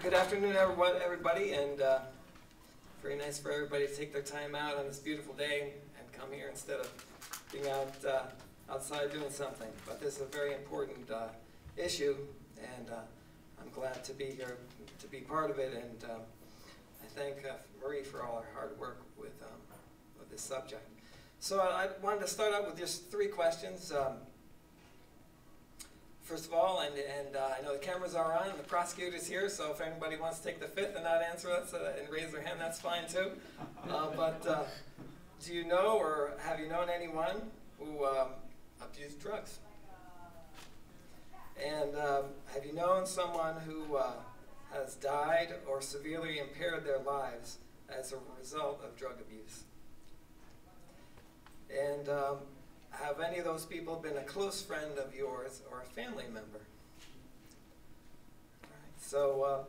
Good afternoon, everybody, and very nice for everybody to take their time out on this beautiful day and come here instead of being outside doing something. But this is a very important issue, and I'm glad to be here to be part of it. And I thank Marie for all her hard work with this subject. So I wanted to start out with just 3 questions. First of all, and I know the cameras are on and the prosecutor's here, so if anybody wants to take the 5th and not answer us and raise their hand, that's fine too. But do you know or have you known anyone who abused drugs? And have you known someone who has died or severely impaired their lives as a result of drug abuse? And have any of those people been a close friend of yours or a family member? All right. So,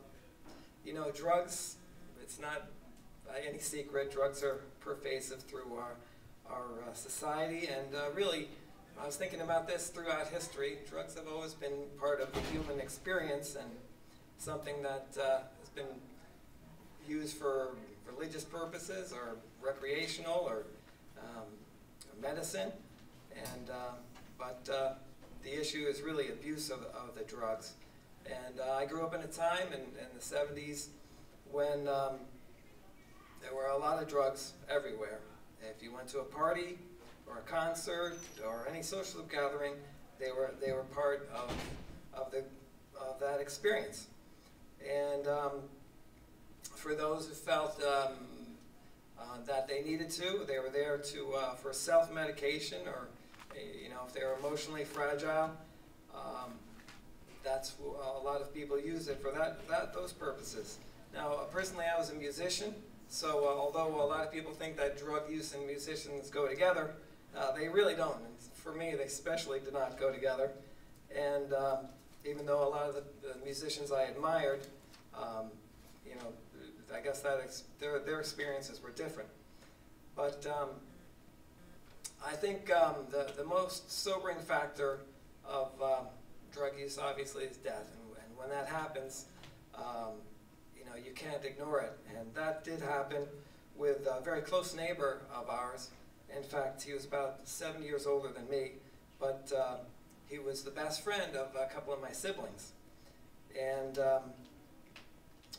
you know, drugs, it's not any secret. Drugs are pervasive through our society. And really, I was thinking about this throughout history. Drugs have always been part of the human experience and something that has been used for religious purposes or recreational or medicine. And but the issue is really abuse of the drugs. And I grew up in a time in the 70s when there were a lot of drugs everywhere. If you went to a party or a concert or any social gathering, they were part of that experience. And for those who felt that they needed to, they were there to for self-medication, or you know, if they were emotionally fragile, that's a lot of people use it for those purposes. Now, personally, I was a musician, so although a lot of people think that drug use and musicians go together, they really don't. And for me, they especially did not go together. And even though a lot of the musicians I admired, you know, I guess that their experiences were different. But I think the most sobering factor of drug use, obviously, is death. And when that happens, you know, you can't ignore it. And that did happen with a very close neighbor of ours. In fact, he was about 7 years older than me, but he was the best friend of a couple of my siblings. And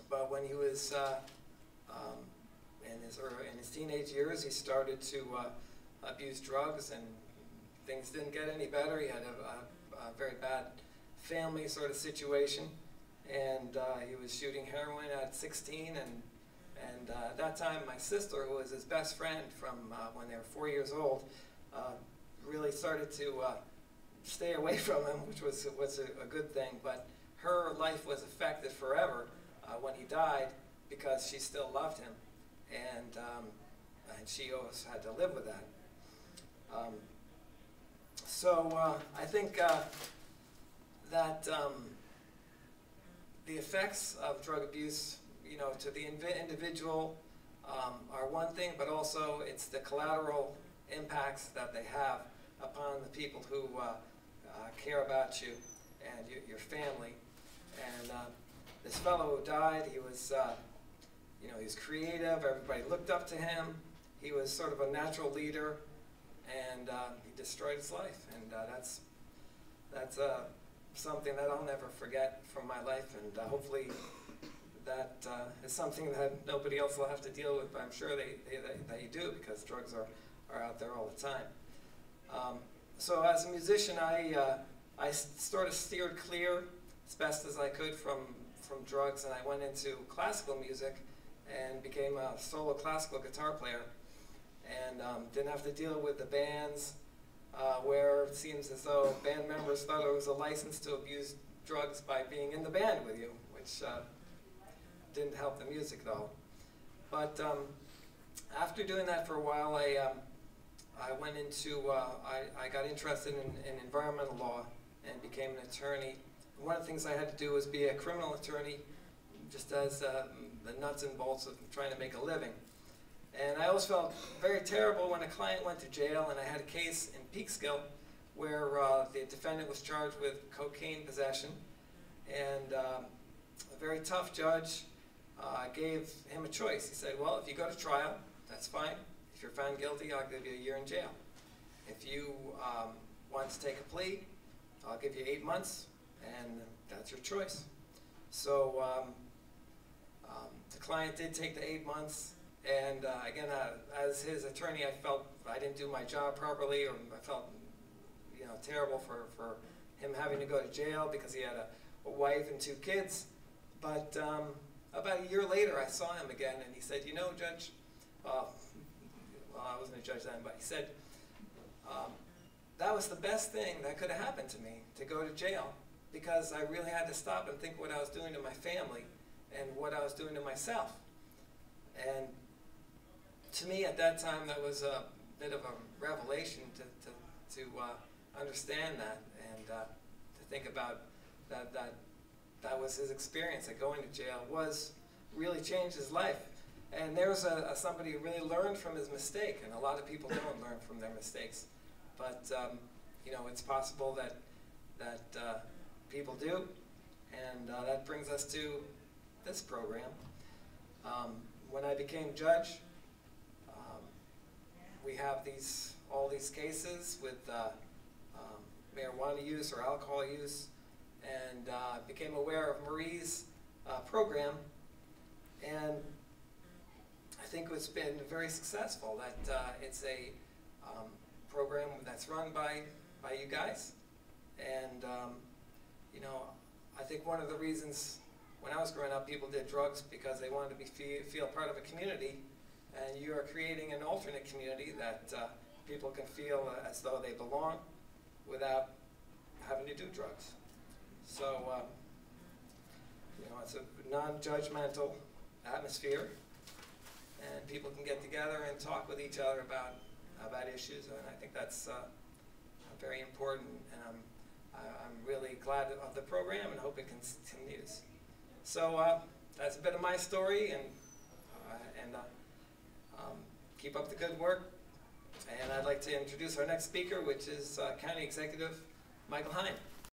but when he was in his teenage years, he started to abuse drugs, and things didn't get any better. He had a very bad family sort of situation, and he was shooting heroin at 16. And at that time, my sister, who was his best friend from when they were 4 years old, really started to stay away from him, which was a good thing. But her life was affected forever when he died, because she still loved him, and she always had to live with that. So I think that the effects of drug abuse, you know, to the individual are one thing, but also it's the collateral impacts that they have upon the people who care about you and your family. And this fellow who died, he was, you know, he was creative. Everybody looked up to him. He was sort of a natural leader, and he destroyed his life. And that's something that I'll never forget from my life. And hopefully that is something that nobody else will have to deal with. But I'm sure that you do, because drugs are out there all the time. So as a musician, I sort of steered clear as best as I could from drugs, and I went into classical music and became a solo classical guitar player, and didn't have to deal with the bands where it seems as though band members thought it was a license to abuse drugs by being in the band with you, which didn't help the music at all. But after doing that for a while, I went into, I got interested in environmental law and became an attorney. One of the things I had to do was be a criminal attorney, just as the nuts and bolts of trying to make a living. And I always felt very terrible when a client went to jail, and I had a case in Peekskill where the defendant was charged with cocaine possession, and a very tough judge gave him a choice. He said, well, if you go to trial, that's fine. If you're found guilty, I'll give you a year in jail. If you want to take a plea, I'll give you 8 months, and that's your choice. So the client did take the 8 months, and again, as his attorney, I felt I didn't do my job properly, or I felt terrible for him having to go to jail because he had a wife and 2 kids. But about a year later, I saw him again, and he said, Judge, well, I wasn't a judge then, but he said, that was the best thing that could have happened to me, to go to jail, because I really had to stop and think what I was doing to my family and what I was doing to myself. And to me, at that time, that was a bit of a revelation to understand that, and to think about that was his experience, that going to jail really changed his life. And there's somebody who really learned from his mistake, and a lot of people don't learn from their mistakes. But it's possible that people do, and that brings us to this program. When I became judge, we have all these cases with marijuana use or alcohol use, and became aware of Marie's program, and I think it's been very successful. That it's a program that's run by you guys, and I think one of the reasons when I was growing up people did drugs because they wanted to feel part of a community, and you are creating an alternate community that people can feel as though they belong without having to do drugs. So it's a non-judgmental atmosphere, and people can get together and talk with each other about issues, and I think that's very important, and I'm really glad of the program and hope it continues. So that's a bit of my story, and keep up the good work. And I'd like to introduce our next speaker, which is County Executive Michael Hine.